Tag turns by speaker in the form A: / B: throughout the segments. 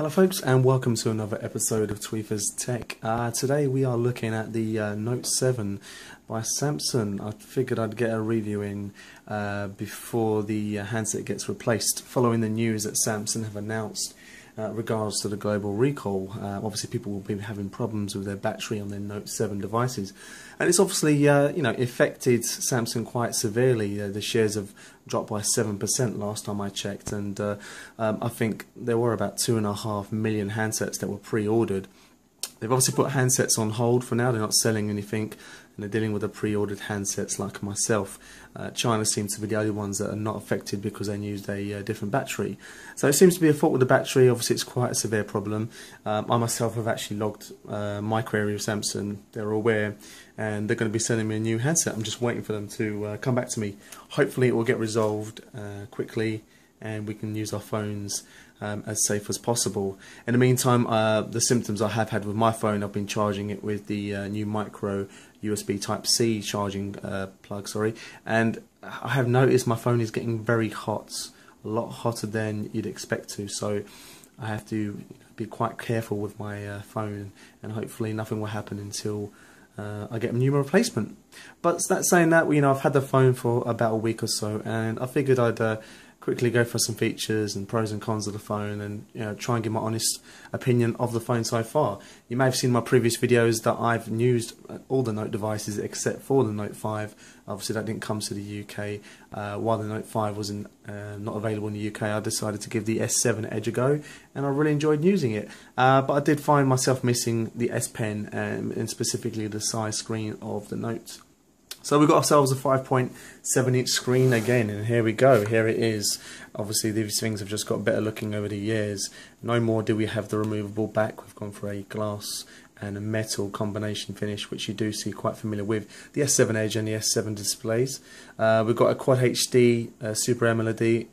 A: Hello folks, and welcome to another episode of Tweefers Tech. Today we are looking at the Note 7 by Samsung. I figured I'd get a review in before the handset gets replaced, following the news that Samsung have announced regards to the global recall. Obviously people will be having problems with their battery on their Note 7 devices, and it's obviously affected Samsung quite severely. The shares have dropped by 7% last time I checked, and I think there were about 2.5 million handsets that were pre-ordered. They've obviously put handsets on hold for now. They're not selling anything, and they're dealing with the pre-ordered handsets like myself. China seems to be the only ones that are not affected because they used a different battery. So it seems to be a fault with the battery. Obviously it's quite a severe problem. I myself have actually logged my query with Samsung. They're aware, and they're going to be sending me a new handset. I'm just waiting for them to come back to me. Hopefully it will get resolved quickly, and we can use our phones as safe as possible. In the meantime, the symptoms I have had with my phone, I've been charging it with the new micro USB Type-C charging plug, and I have noticed my phone is getting very hot, a lot hotter than you'd expect to, so I have to be quite careful with my phone, and hopefully nothing will happen until I get a new replacement. But that's saying that, I've had the phone for about a week or so, and I figured I'd quickly go for some features and pros and cons of the phone, and try and give my honest opinion of the phone so far. You may have seen my previous videos that I've used all the Note devices except for the Note 5. Obviously that didn't come to the UK. While the Note 5 was not available in the UK, I decided to give the S7 Edge a go, and I really enjoyed using it. But I did find myself missing the S Pen, and specifically the size screen of the Note. So we've got ourselves a 5.7 inch screen again, and here we go, here it is. Obviously these things have just got better looking over the years. No more do we have the removable back. We've gone for a glass and a metal combination finish, which you do see quite familiar with the S7 Edge and the S7 displays. We've got a Quad HD Super AMOLED.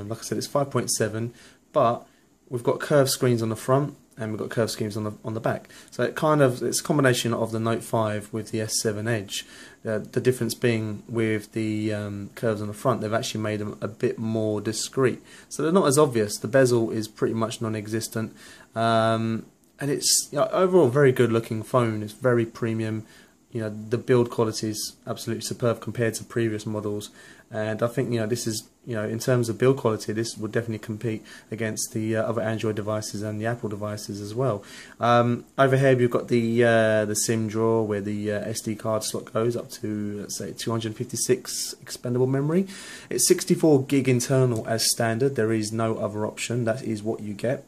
A: Like I said, it's 5.7, but we've got curved screens on the front, and we've got curved screens on the back. So it's a combination of the Note 5 with the S7 Edge. The difference being with the curves on the front, they've actually made them a bit more discreet. So they're not as obvious. The bezel is pretty much non-existent. And it's overall a very good looking phone. It's very premium. The build quality is absolutely superb compared to previous models, and I think this is in terms of build quality, this would definitely compete against the other Android devices and the Apple devices as well. Over here we've got the SIM drawer where the SD card slot goes up to, let's say, 256 expandable memory. It's 64 gig internal as standard. There is no other option. That is what you get.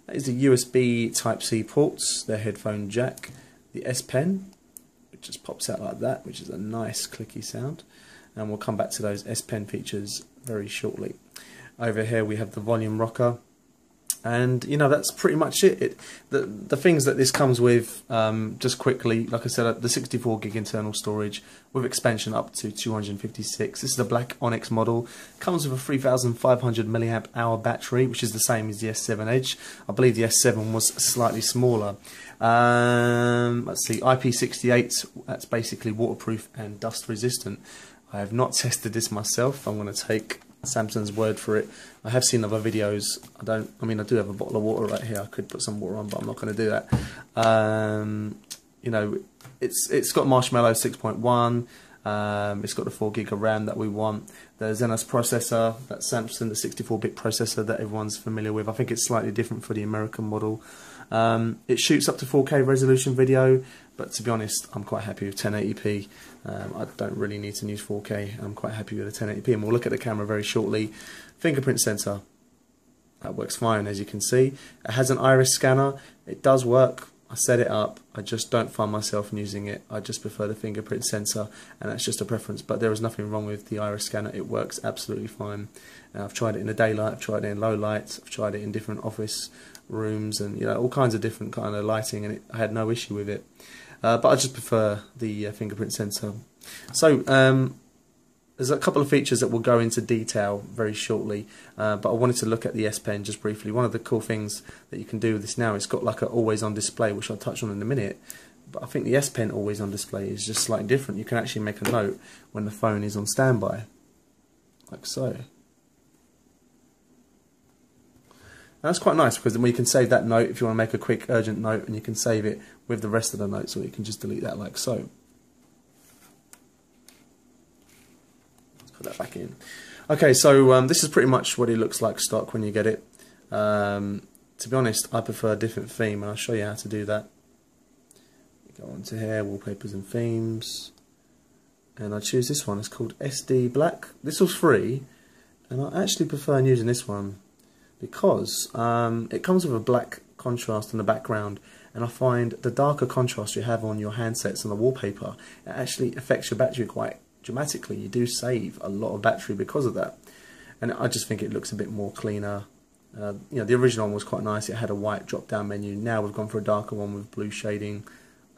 A: That is the USB Type-C ports, the headphone jack, the S Pen, which just pops out like that, which is a nice clicky sound, and we'll come back to those S Pen features very shortly. Over here we have the volume rocker, and that's pretty much it. The things that this comes with, just quickly, like I said, the 64 gig internal storage with expansion up to 256. This is the Black Onyx model. Comes with a 3,500 milliamp hour battery, which is the same as the S7 Edge. I believe the S7 was slightly smaller. Let's see, IP68. That's basically waterproof and dust resistant. I have not tested this myself. I'm going to take Samsung's word for it. I have seen other videos. I do have a bottle of water right here. I could put some water on, but I'm not going to do that. It's got Marshmallow 6.1. It's got the 4 gig of RAM that we want. The Exynos processor, that's Samsung, the 64-bit processor that everyone's familiar with. I think it's slightly different for the American model. It shoots up to 4K resolution video, but to be honest, I'm quite happy with 1080p. I don't really need to use 4K. I'm quite happy with the 1080p, and we'll look at the camera very shortly. Fingerprint sensor, that works fine, as you can see. It has an iris scanner. It does work. I set it up. I just don't find myself using it. I just prefer the fingerprint sensor, and that's just a preference, but there is nothing wrong with the iris scanner. It works absolutely fine. I've tried it in the daylight, I've tried it in low light, I've tried it in different office rooms, and all kinds of different kind of lighting, and I had no issue with it. But I just prefer the fingerprint sensor. So there's a couple of features that we'll go into detail very shortly, but I wanted to look at the S Pen just briefly. One of the cool things that you can do with this now, it's got like an always on display, which I'll touch on in a minute, but I think the S Pen always on display is just slightly different. You can actually make a note when the phone is on standby, like so. that's quite nice because then we can save that note if you want to make a quick urgent note, and you can save it with the rest of the notes, or you can just delete that like so. Let's put that back in. Okay, so this is pretty much what it looks like stock when you get it. To be honest, I prefer a different theme, and I'll show you how to do that. You go onto here, wallpapers and themes, and I choose this one. It's called SD Black. This was free, and I actually prefer using this one because it comes with a black contrast in the background, and I find the darker contrast you have on your handsets and the wallpaper, it actually affects your battery quite dramatically. You do save a lot of battery because of that, and I just think it looks a bit more cleaner. You know, the original one was quite nice. It had a white drop-down menu. Now we've gone for a darker one with blue shading.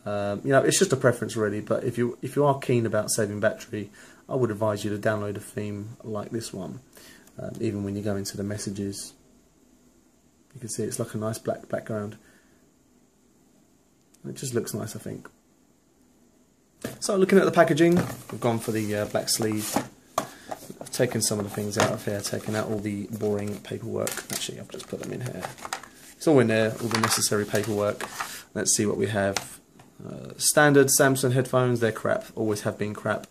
A: You know, it's just a preference really. But if you are keen about saving battery, I would advise you to download a theme like this one. Even when you go into the messages, you can see it's like a nice black background. It just looks nice, I think. So looking at the packaging, we've gone for the black sleeve. I've taken some of the things out of here, taken out all the boring paperwork. Actually, I've just put them in here. It's all in there, all the necessary paperwork. Let's see what we have. Standard Samsung headphones, they're crap, always have been crap.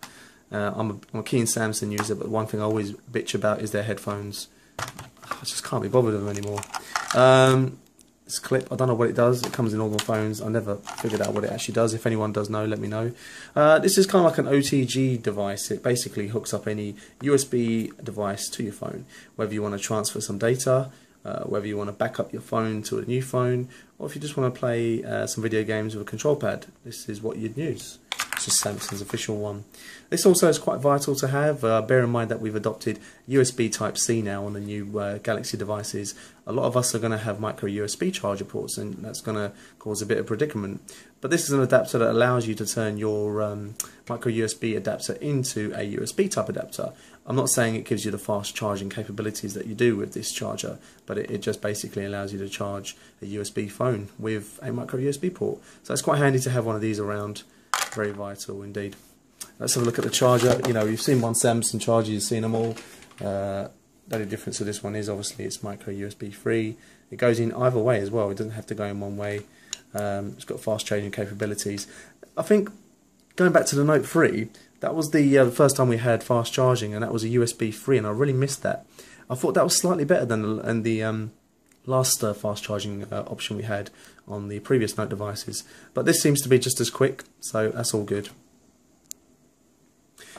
A: I'm a keen Samsung user, but one thing I always bitch about is their headphones. I just can't be bothered with them anymore. This clip, I don't know what it does. It comes in all the phones. I never figured out what it actually does. If anyone does know, let me know. This is kind of like an OTG device. It basically hooks up any USB device to your phone, whether you want to transfer some data, whether you want to back up your phone to a new phone, or if you just want to play some video games with a control pad. This is what you'd use. It's just Samsung's official one. This also is quite vital to have. Bear in mind that we've adopted USB Type-C now on the new Galaxy devices. A lot of us are going to have micro USB charger ports, and that's going to cause a bit of predicament. But this is an adapter that allows you to turn your micro USB adapter into a USB type adapter. I'm not saying it gives you the fast charging capabilities that you do with this charger, but it just basically allows you to charge a USB phone with a micro USB port. So it's quite handy to have one of these around. Very vital indeed. Let's have a look at the charger. You know, you've seen one Samsung charger, you've seen them all. The only difference with this one is obviously it's micro USB free. It goes in either way as well. It doesn't have to go in one way. It's got fast charging capabilities. I think going back to the Note 3, that was the first time we had fast charging, and that was a USB free, and I really missed that. I thought that was slightly better than the last fast charging option we had on the previous Note devices, but this seems to be just as quick, so that's all good.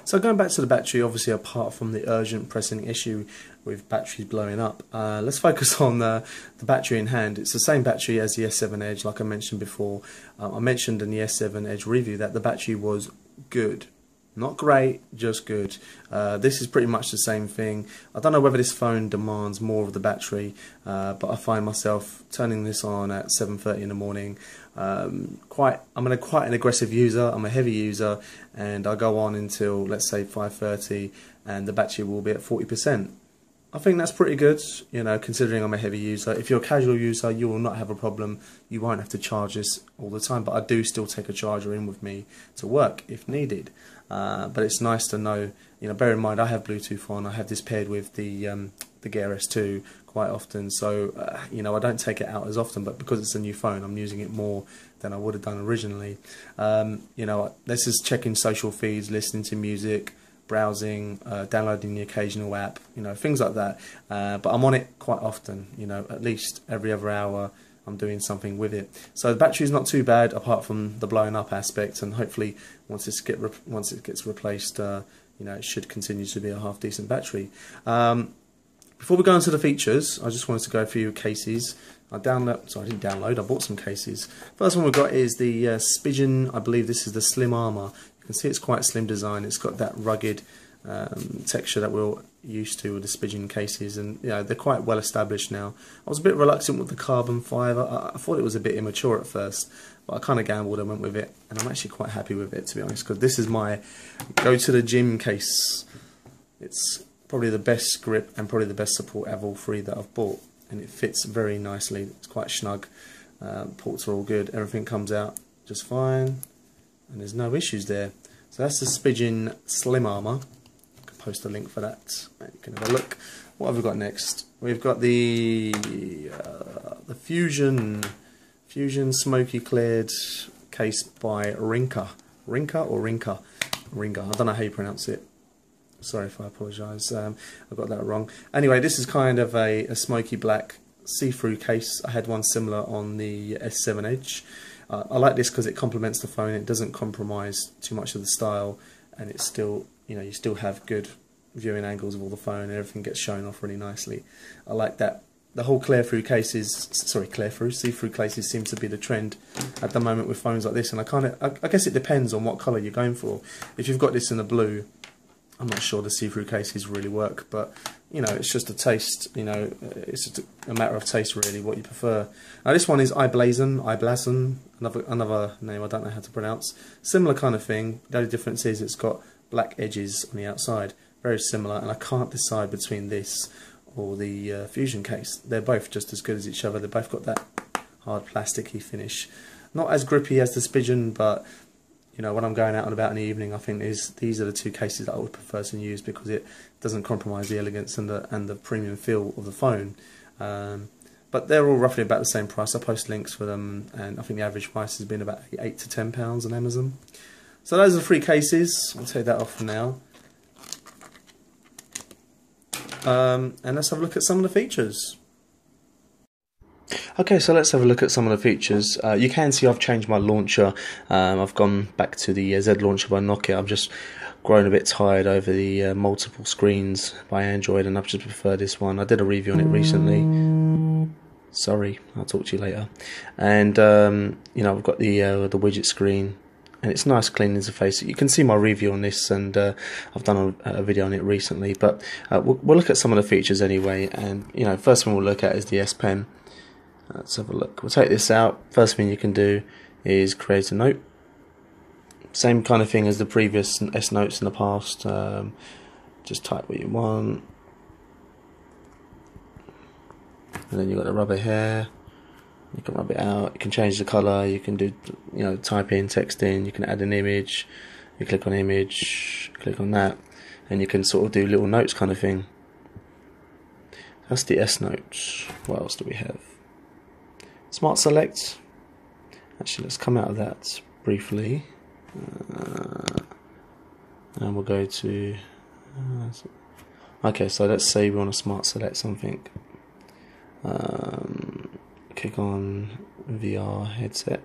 A: So going back to the battery, obviously apart from the urgent pressing issue with batteries blowing up, let's focus on the battery in hand. It's the same battery as the S7 Edge, like I mentioned before. I mentioned in the S7 Edge review that the battery was good. Not great, just good. This is pretty much the same thing. I don't know whether this phone demands more of the battery, but I find myself turning this on at 7:30 in the morning. I'm quite an aggressive user. I'm a heavy user, and I go on until, let's say, 5:30, and the battery will be at 40%. I think that's pretty good, you know, considering I'm a heavy user. If you're a casual user, you will not have a problem. You won't have to charge this all the time, but I do still take a charger in with me to work if needed. But it's nice to know, you know, bear in mind I have Bluetooth on. I have this paired with the Gear S2 quite often, so you know, I don't take it out as often, but because it's a new phone, I'm using it more than I would have done originally. You know, this is checking social feeds, listening to music, browsing, downloading the occasional app, you know, things like that. But I'm on it quite often, you know, at least every other hour I'm doing something with it. So the battery is not too bad, apart from the blowing up aspect, and hopefully once it gets replaced, you know, it should continue to be a half decent battery. Before we go into the features, I just wanted to go through cases. I didn't download, I bought some cases. First one we've got is the Spigen. I believe this is the Slim Armor. You can see it's quite a slim design. It's got that rugged texture that we're used to with the Spigen cases, and you know, they're quite well established now. I was a bit reluctant with the carbon fibre. I thought it was a bit immature at first, but I kind of gambled and went with it, and I'm actually quite happy with it, to be honest, because this is my go to the gym case. It's probably the best grip and probably the best support out of all three that I've bought, and it fits very nicely. It's quite snug. Ports are all good. Everything comes out just fine, and there's no issues there. So that's the Spigen Slim Armor. I can post a link for that. You can have a look. What have we got next? We've got the Fusion smoky cleared case by Rinka. Rinka or Rinka? Rinka. I don't know how you pronounce it. Sorry if I apologise. I got that wrong. Anyway, this is kind of a smoky black see-through case. I had one similar on the S7 Edge. I like this because it complements the phone. It doesn't compromise too much of the style, and it's still, you still have good viewing angles of all the phone, and everything gets shown off really nicely. I like that. The whole see-through cases seems to be the trend at the moment with phones like this, and I guess it depends on what colour you're going for. If you've got this in the blue, I'm not sure the see-through cases really work, but it's just a taste. It's just a matter of taste really, what you prefer. Now this one is iBlazon, another name I don't know how to pronounce. Similar kind of thing. The only difference is it's got black edges on the outside. Very similar, and I can't decide between this or the Fusion case. They're both just as good as each other. They've both got that hard plasticky finish. Not as grippy as the Spigen, but when I'm going out and about in the evening, I think these are the two cases that I would prefer to use because it doesn't compromise the elegance and the premium feel of the phone. But they're all roughly about the same price. I post links for them, and I think the average price has been about £8 to £10 on Amazon. So those are the 3 cases. I'll take that off for now. And let's have a look at some of the features. Okay, so let's have a look at some of the features. You can see I've changed my launcher. I've gone back to the Z launcher by Nokia. I've just grown a bit tired over the multiple screens by Android, and I've just preferred this one. I did a review on it recently. Sorry, I'll talk to you later. And I've got the widget screen, and it's nice, clean interface. You can see my review on this, and I've done a video on it recently. But we'll look at some of the features anyway. And first one we'll look at is the S Pen. Let's have a look. We'll take this out. First thing you can do is create a note. Same kind of thing as the previous S Notes in the past. Just type what you want, and then you've got the rubber here. You can rub it out. You can change the color. You can do type in, text in. You can add an image. You click on image, click on that, and you can sort of do little notes kind of thing. That's the S Notes. What else do we have? Smart Select. Actually, let's come out of that briefly, and we'll go to okay, so let's say we want to Smart Select something. Click on VR headset,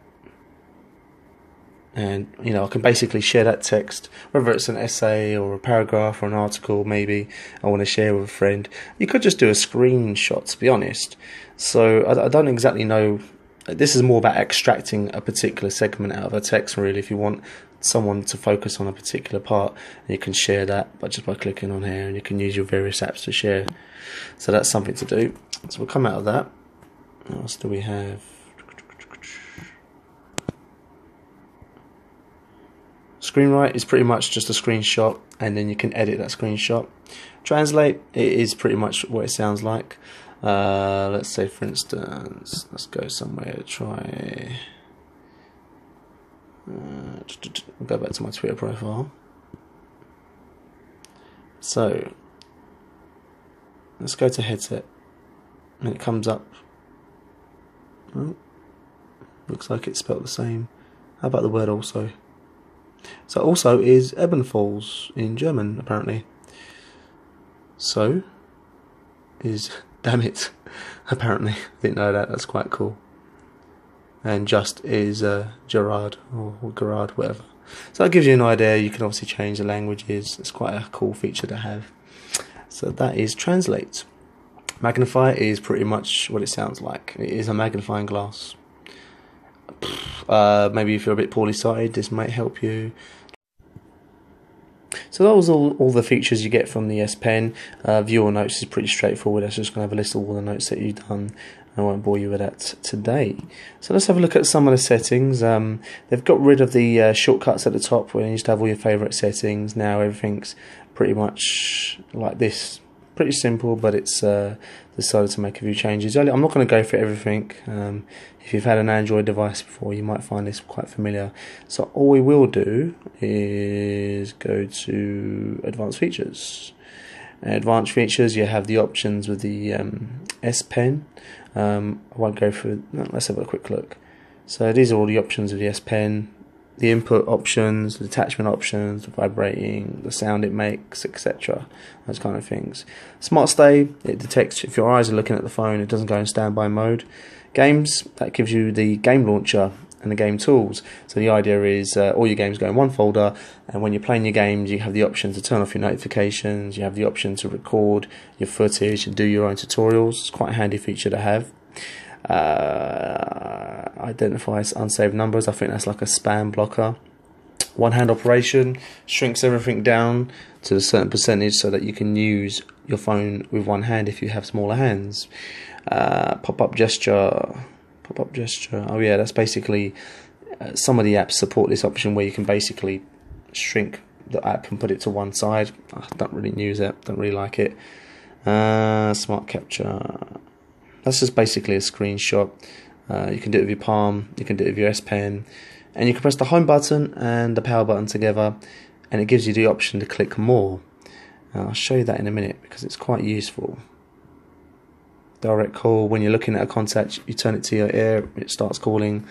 A: and I can basically share that text, whether it's an essay or a paragraph or an article. Maybe I want to share with a friend. You could just do a screenshot, to be honest. So I don't exactly know. This is more about extracting a particular segment out of a text, really. If you want someone to focus on a particular part, you can share that by clicking on here, and you can use your various apps to share. So that's something to do. So we'll come out of that. What else do we have? Screenwrite is pretty much just a screenshot, and then you can edit that screenshot. Translate, it is pretty much what it sounds like. Let's say, for instance, let's go somewhere to try. I'll go back to my Twitter profile. So let's go to headset, and it comes up. Oh, looks like it's spelled the same. How about the word also? So also is Ebenfalls in German, apparently. So is damn it, apparently. I didn't know that. That's quite cool. And just is Gerard or Gerard, whatever. So that gives you an idea. You can obviously change the languages. It's quite a cool feature to have. So that is Translate. Magnify is pretty much what it sounds like. It is a magnifying glass. Maybe if you're a bit poorly sighted, this might help you. So that was all the features you get from the S Pen. View all notes is pretty straightforward. That's just going to have a list of all the notes that you've done. I won't bore you with that today. So let's have a look at some of the settings. They've got rid of the shortcuts at the top where you used to have all your favourite settings. Now everything's pretty much like this. Pretty simple, but it's decided to make a few changes. I'm not going to go for everything. If you've had an Android device before, you might find this quite familiar. So all we will do is go to Advanced Features. Advanced Features, you have the options with the S Pen. I won't go through. No, let's have a quick look. So these are all the options of the S Pen, the input options, the attachment options, the vibrating, the sound it makes, etc. Those kind of things. Smart Stay, it detects if your eyes are looking at the phone, it doesn't go in standby mode. Games, that gives you the game launcher and the game tools. So the idea is all your games go in one folder, and when you're playing your games you have the option to turn off your notifications, you have the option to record your footage and do your own tutorials. It's quite a handy feature to have. Identifies unsaved numbers, I think that's like a spam blocker. One hand operation, shrinks everything down to a certain percentage so that you can use your phone with one hand if you have smaller hands. Pop-up gesture, oh yeah, that's basically some of the apps support this option where you can basically shrink the app and put it to one side. I don't really use it, don't really like it. Smart capture, that's just basically a screenshot. You can do it with your palm, you can do it with your S Pen, and you can press the home button and the power button together, and it gives you the option to click more. I'll show you that in a minute because it's quite useful. Direct call, when you're looking at a contact, you turn it to your ear, it starts calling.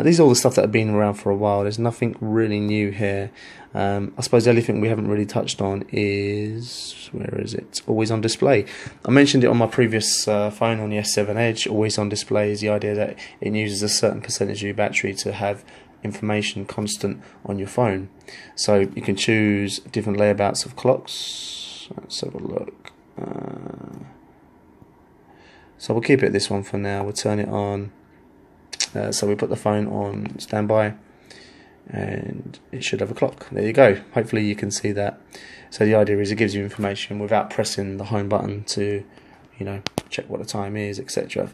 A: These are all the stuff that have been around for a while. There's nothing really new here. I suppose the only thing we haven't really touched on is, where is it? Always on display. I mentioned it on my previous phone on the S7 Edge. Always on display is the idea that it uses a certain percentage of your battery to have information constant on your phone. So you can choose different layabouts of clocks. Let's have a look. So we'll keep it this one for now. We'll turn it on. So we put the phone on standby, and it should have a clock. There you go. Hopefully you can see that. So the idea is it gives you information without pressing the home button to, you know, check what the time is, etc.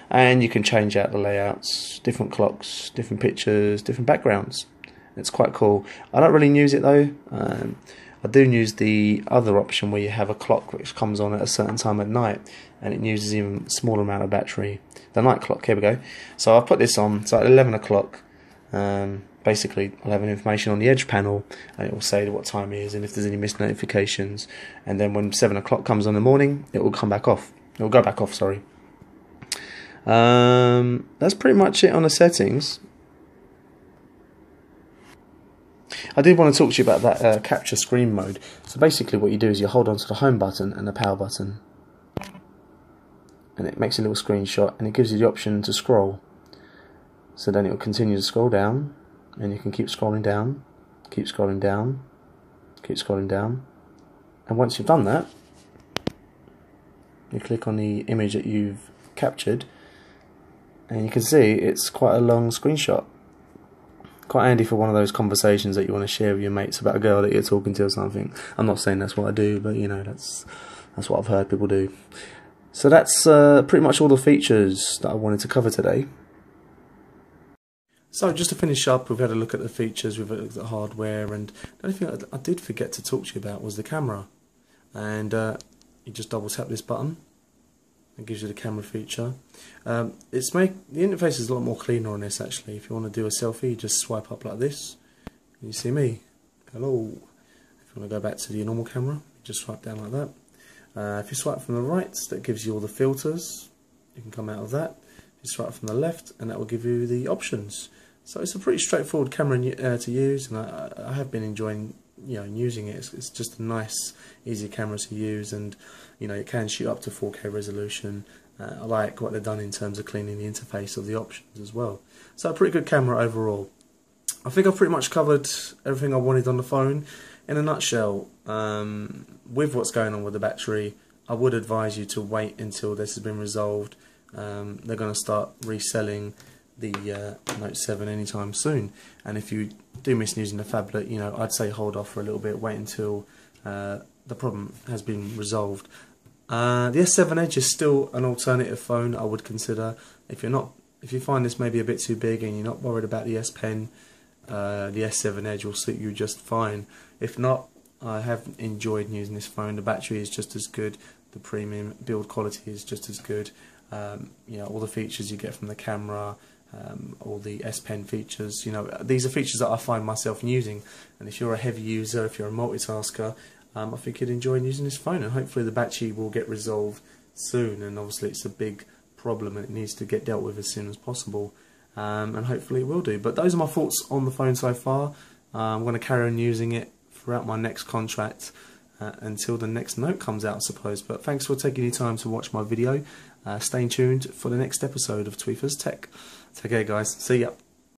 A: And you can change out the layouts, different clocks, different pictures, different backgrounds. It's quite cool. I don't really use it though. I do use the other option where you have a clock which comes on at a certain time at night, and it uses even a smaller amount of battery. The night clock, here we go. So I've put this on, so at 11 o'clock, basically I'll have an information on the Edge panel, and it will say what time it is and if there's any missed notifications, and then when 7 o'clock comes on in the morning, it will come back off. It will go back off, sorry. That's pretty much it on the settings. I did want to talk to you about that capture screen mode. So basically what you do is you hold on to the home button and the power button, and it makes a little screenshot, and it gives you the option to scroll. So then it will continue to scroll down, and you can keep scrolling down, keep scrolling down, keep scrolling down, and once you've done that, you click on the image that you've captured, and you can see it's quite a long screenshot. Quite handy for one of those conversations that you want to share with your mates about a girl that you're talking to or something. I'm not saying that's what I do, but you know, that's what I've heard people do. So that's pretty much all the features that I wanted to cover today. So just to finish up, we've had a look at the features, we've had a look at the hardware, and the only thing I did forget to talk to you about was the camera. And you just double tap this button, it gives you the camera feature. The interface is a lot more cleaner on this actually. If you want to do a selfie, you just swipe up like this, and you see me. Hello. If you want to go back to your normal camera, you just swipe down like that. If you swipe from the right, that gives you all the filters. You can come out of that. You swipe from the left, and that will give you the options. So it's a pretty straightforward camera to use, and I have been enjoying, using it. It's just a nice, easy camera to use, and it can shoot up to 4K resolution. I like what they've done in terms of cleaning the interface of the options as well. So a pretty good camera overall. I think I've pretty much covered everything I wanted on the phone. In a nutshell, with what's going on with the battery, I would advise you to wait until this has been resolved. They're going to start reselling the Note 7 anytime soon, and if you do miss using the phablet, I'd say hold off for a little bit, wait until the problem has been resolved. The S7 Edge is still an alternative phone I would consider. If you find this maybe a bit too big and you're not worried about the S Pen, the S7 Edge will suit you just fine. If not, I have enjoyed using this phone. The battery is just as good, the premium build quality is just as good. All the features you get from the camera, all the S Pen features, these are features that I find myself using, and if you're a heavy user, if you're a multitasker, I think you'd enjoy using this phone, and hopefully the battery will get resolved soon. And obviously it's a big problem and it needs to get dealt with as soon as possible, and hopefully it will do. But those are my thoughts on the phone so far. I'm going to carry on using it throughout my next contract until the next Note comes out, I suppose. But thanks for taking your time to watch my video. Stay tuned for the next episode of Tweefers Tech. Take care, guys. See ya.